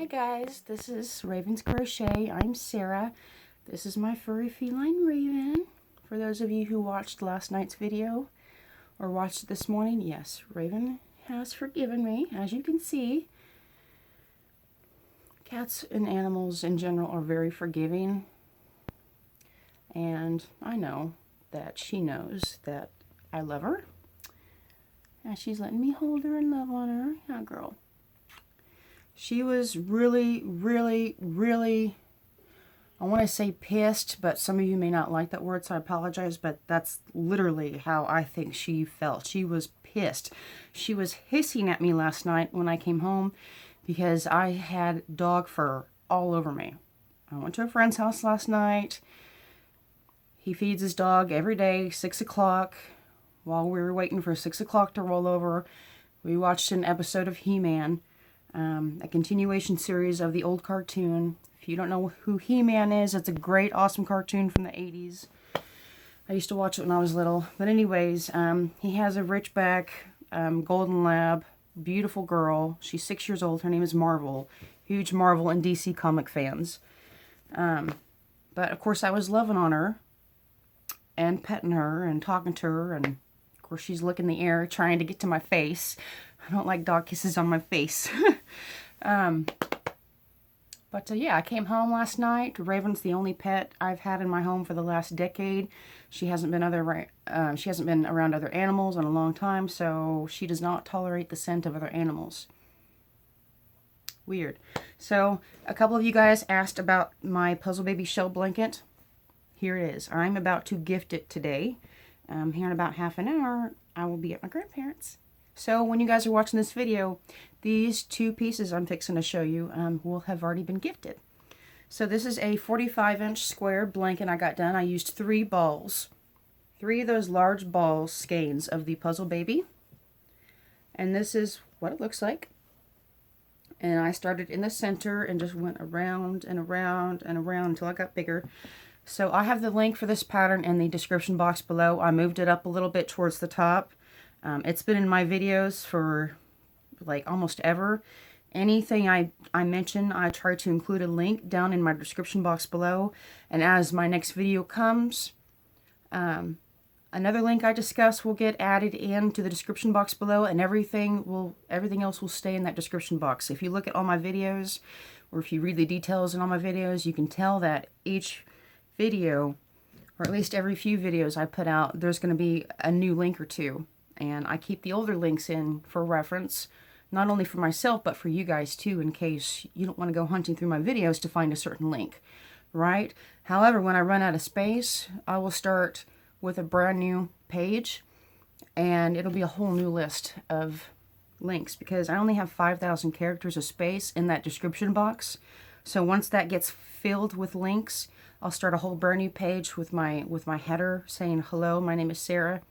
Hi guys, this is Raven's Crochet. I'm Sarah. This is my furry feline Raven. For those of you who watched last night's video or watched it this morning, yes, Raven has forgiven me. As you can see, cats and animals in general are very forgiving, and I know that she knows that I love her, and she's letting me hold her and love on her. Yeah, girl. She was really, I want to say pissed, but some of you may not like that word, so I apologize, but that's literally how I think she felt. She was pissed. She was hissing at me last night when I came home because I had dog fur all over me. I went to a friend's house last night. He feeds his dog every day, 6 o'clock. While we were waiting for 6 o'clock to roll over, we watched an episode of He-Man. A continuation series of the old cartoon. If you don't know who He-Man is, it's a great, awesome cartoon from the 80s. I used to watch it when I was little. But anyways, he has a Ridgeback Golden Lab, beautiful girl. She's 6 years old. Her name is Marvel. Huge Marvel and DC comic fans. But of course I was loving on her and petting her and talking to her, and of course she's licking the air trying to get to my face. I don't like dog kisses on my face. Yeah, I came home last night. Raven's the only pet I've had in my home for the last decade. She hasn't been around other animals in a long time, so she does not tolerate the scent of other animals. Weird. So a couple of you guys asked about my Puzzle Baby shell blanket. Here it is. I'm about to gift it today. Here in about half an hour, I will be at my grandparents'. So when you guys are watching this video, these two pieces I'm fixing to show you will have already been gifted. So this is a 45-inch square blanket I got done. I used 3 balls. 3 of those large balls, skeins of the Puzzle Baby. And this is what it looks like. And I started in the center and just went around and around and around until I got bigger. So I have the link for this pattern in the description box below. I moved it up a little bit towards the top. It's been in my videos for like almost ever. Anything I mention, I try to include a link down in my description box below. And as my next video comes, another link I discuss will get added into the description box below, and everything else will stay in that description box. If you look at all my videos, or if you read the details in all my videos, you can tell that each video, or at least every few videos I put out, there's going to be a new link or two. And I keep the older links in for reference, not only for myself, but for you guys too, in case you don't want to go hunting through my videos to find a certain link, right? However, when I run out of space, I will start with a brand new page, and it'll be a whole new list of links, because I only have 5,000 characters of space in that description box. So once that gets filled with links, I'll start a whole brand new page with my header saying, "Hello, my name is Sarah."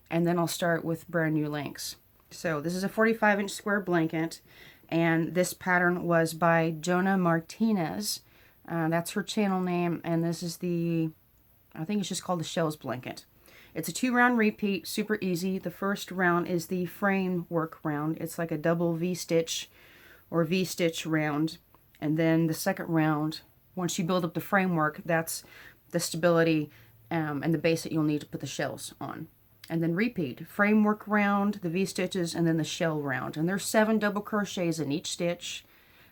And then I'll start with brand new links. So this is a 45-inch square blanket, and this pattern was by Jonah Martinez. That's her channel name, and this is I think it's just called the Shells Blanket. It's a 2-round repeat, super easy. The first round is the framework round. It's like a double V-stitch or V-stitch round. And then the second round, once you build up the framework, that's the stability and the base that you'll need to put the shells on. And then repeat, framework round, the V-stitches, and then the shell round. And there's 7 double crochets in each stitch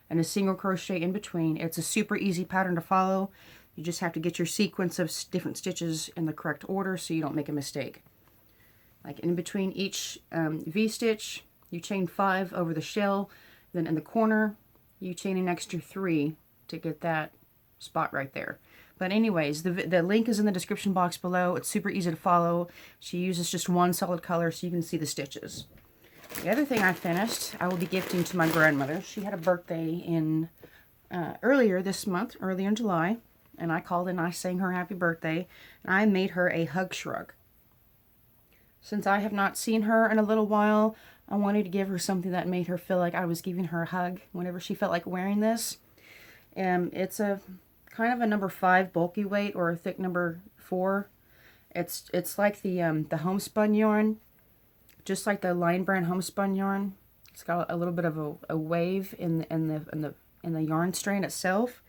and a single crochet in between. It's a super easy pattern to follow. You just have to get your sequence of different stitches in the correct order so you don't make a mistake. Like in between each V-stitch, you chain 5 over the shell. Then in the corner, you chain an extra 3 to get that spot right there. But anyways, the link is in the description box below. It's super easy to follow. She uses just one solid color so you can see the stitches. The other thing I finished, I will be gifting to my grandmother. She had a birthday in earlier this month, earlier in July. And I called and I sang her happy birthday. And I made her a hug shrug. Since I have not seen her in a little while, I wanted to give her something that made her feel like I was giving her a hug whenever she felt like wearing this. It's a kind of a number 5 bulky weight, or a thick number 4. It's like the homespun yarn, just like the Lion Brand homespun yarn. It's got a little bit of a wave in the in the yarn strand itself.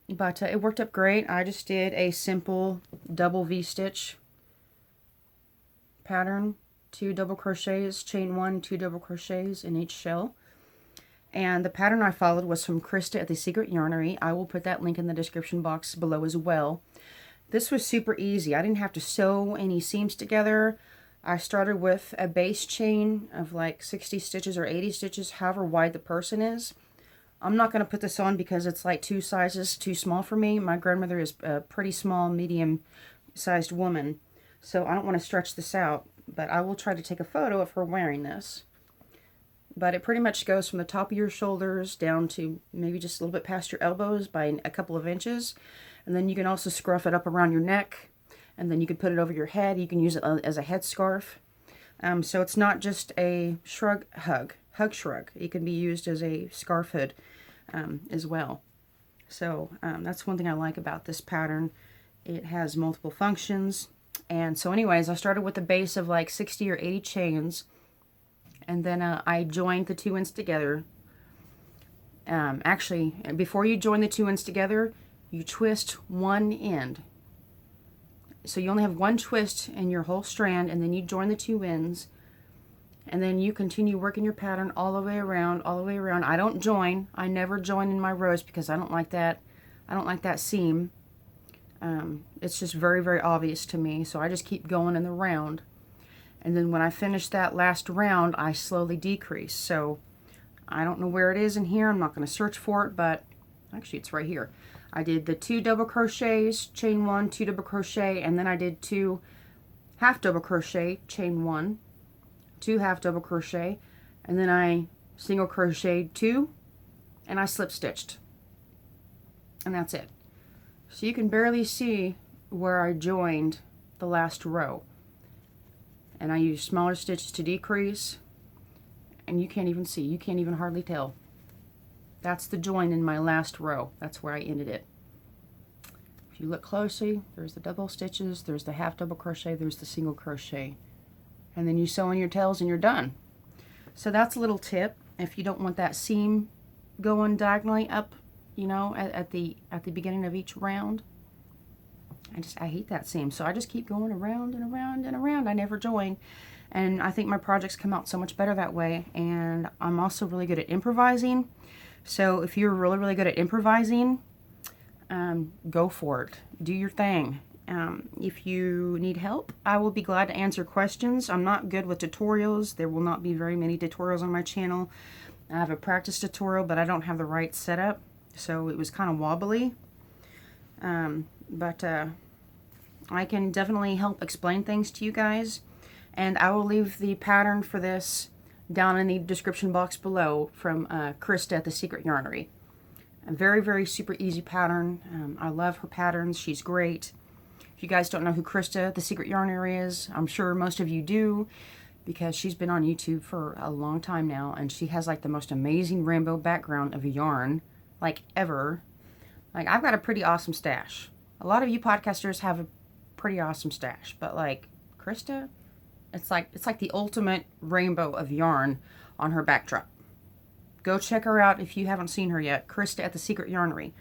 But it worked up great. I just did a simple double V-stitch pattern, 2 double crochets, chain 1, 2 double crochets in each shell. And the pattern I followed was from Krista at the Secret Yarnery. I will put that link in the description box below as well. This was super easy. I didn't have to sew any seams together. I started with a base chain of like 60 stitches or 80 stitches, however wide the person is. I'm not going to put this on because it's like 2 sizes too small for me. My grandmother is a pretty small, medium-sized woman, so I don't want to stretch this out, but I will try to take a photo of her wearing this. But it pretty much goes from the top of your shoulders down to maybe just a little bit past your elbows by a couple of inches. And then you can also scruff it up around your neck, and then you can put it over your head. You can use it as a headscarf. So it's not just a hug shrug. It can be used as a scarf hood as well. So that's one thing I like about this pattern. It has multiple functions. And so anyways, I started with a base of like 60 or 80 chains, and then I joined the 2 ends together. Actually, before you join the 2 ends together, you twist one end. So you only have one twist in your whole strand, and then you join the 2 ends, and then you continue working your pattern all the way around, all the way around. I don't join. I never join in my rows because I don't like that. I don't like that seam. It's just very, very obvious to me. So I just keep going in the round. And then when I finish that last round, I slowly decrease. So I don't know where it is in here. I'm not going to search for it, but actually it's right here. I did the 2 double crochets, chain 1, 2 double crochet, and then I did 2 half double crochet, chain 1, 2 half double crochet, and then I single crocheted 2, and I slip stitched. And that's it. So you can barely see where I joined the last row. And I used smaller stitches to decrease, and you can't even see. You can't even hardly tell. That's the join in my last row. That's where I ended it. If you look closely, there's the double stitches, there's the half double crochet, there's the single crochet. And then you sew in your tails and you're done. So that's a little tip. If you don't want that seam going diagonally up, you know, at the beginning of each round. I hate that seam. So I just keep going around and around and around. I never join. And I think my projects come out so much better that way. And I'm also really good at improvising. So if you're really, really good at improvising, go for it. Do your thing. If you need help, I will be glad to answer questions. I'm not good with tutorials. There will not be very many tutorials on my channel. I have a practice tutorial, but I don't have the right setup. So it was kind of wobbly. But I can definitely help explain things to you guys. And I will leave the pattern for this down in the description box below from Krista at the Secret Yarnery. A very, very super easy pattern. I love her patterns. She's great. If you guys don't know who Krista, the Secret Yarnery is, I'm sure most of you do, because she's been on YouTube for a long time now, and she has like the most amazing rainbow background of yarn, like ever. Like, I've got a pretty awesome stash. A lot of you podcasters have a pretty awesome stash, but like Krista, it's like the ultimate rainbow of yarn on her backdrop. Go check her out if you haven't seen her yet. Krista at the Secret Yarnery.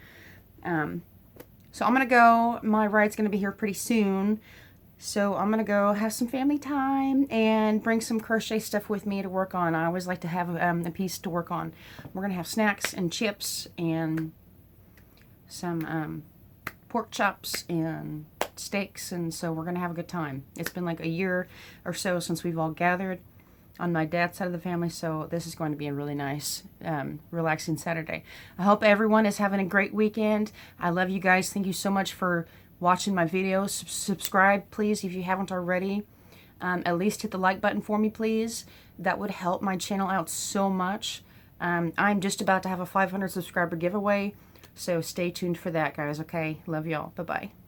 So I'm going to go. My ride's going to be here pretty soon. So I'm going to go have some family time and bring some crochet stuff with me to work on. I always like to have a piece to work on. We're going to have snacks and chips and some pork chops and steaks, and so we're going to have a good time. It's been like a year or so since we've all gathered on my dad's side of the family, so this is going to be a really nice, relaxing Saturday. I hope everyone is having a great weekend. I love you guys. Thank you so much for watching my videos. Subscribe, please, if you haven't already. At least hit the like button for me, please. That would help my channel out so much. I'm just about to have a 500 subscriber giveaway, so stay tuned for that, guys, okay? Love y'all. Bye-bye.